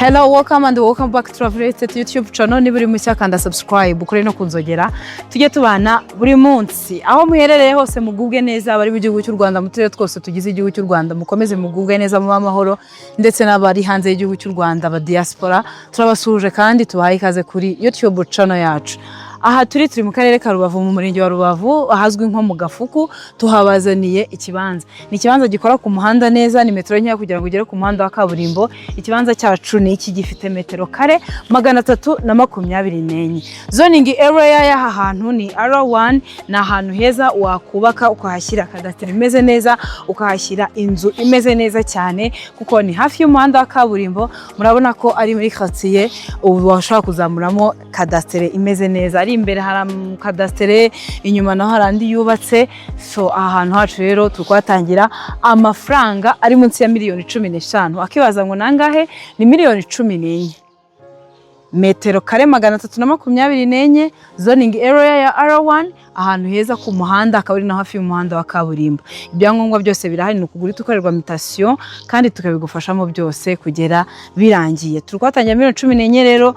Hello, welcome back to our YouTube channel. Ni buri mushya kanda subscribe ukore no kunzogera tujye tubana buri munsi aho muherereye hose mugubwe neza bari mu gihugu cy'u Rwanda mutere twose tugize igihugu cy'u Rwanda mukomeze mugubwe neza mu amahoro ndetse n'abari hanze y'igihugu cy'u Rwanda ba diaspora turabasuje kandi tubahaye ikaze kuri YouTube channel yacu. Aha turi mu karere ka Rubavu mu murenge wa Rubavu ahazwi nko mu Gafuku tuhabazaniye ikibanza. Ni ikibanza gikora ku muhanda neza ni metero nke kugira ngo ugere ku muhanda wa kaburimbo. Ikibanza cyacu ni iki gifite metero kare 324. Zoning area y'aha hantu ni R1 na ahantu heza wakubaka ukahashyira kadasiteri imeze neza ukahashyira inzu imeze neza cyane kuko ni hafi y'umuhanda wa kaburimbo. Murabona ko ari muri quartier washaka kuzamuramo kadasiteri imeze neza. Imbere hari kadastere inyuma naho harandi yubatse so ahantu hacu rero tukwatangira amafaranga ari munsi ya miliyoni 15 akibaza ngo nangahe ni miliyoni 14 metero kare 324 zoning area ya R1 ahantu heza ku muhanda akaba ari na hafi y'umuhanda wa kaburimbo. Ibyangombwa byose birahari n'ukugura tukorerwa mutation kandi tukabigufashamo byose kugera birangiye. Turukwatangira miliyoni 14 rero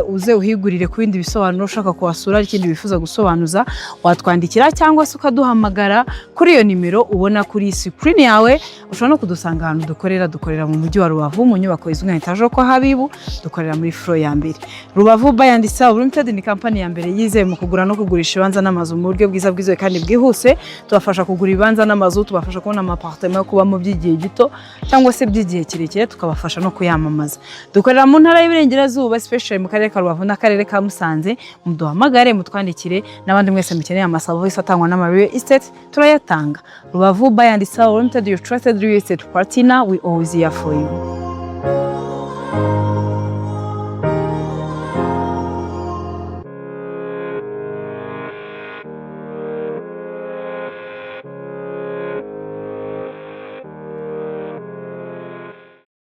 uze uhigurire ku bindi bisobanuro ushaka kuwasura ikindi bifuza gusobanuza watwandikira cyangwa se ukaduhamagara kuri iyo nimero ubona kuri screen yawe. Ushobora no kudusanga ahantu dukorera mu mujyi wa Rubavu mu nyubako izwi nka Etaje kwa Habibu dukorera muri floor ya mbere. Rubavu Buy and Sell Limited ni company ya mbere yizewe mu kugura no kugurisha ibanza n'amazu mu buryo bwiza bwizewe kandi bwihuse. Tubafasha kugura ibanza n'amazu, tubafasha kubona amapartement yo kuba mu by'igihe gito cyangwa se by'igihe kirekire, tukabafasha no kuyamamaza. Dukorera mu ntara y'Iburengerazuba especially mu karere ka Rubavu n'akarere ka Musanze. Muduhamagare mutwandikire n'abandi mwese mukeneye amaservice atangwa na Real Estate turayatanga. Rubavu Buy and Sell Limited, your trusted real estate partner, we always here for you.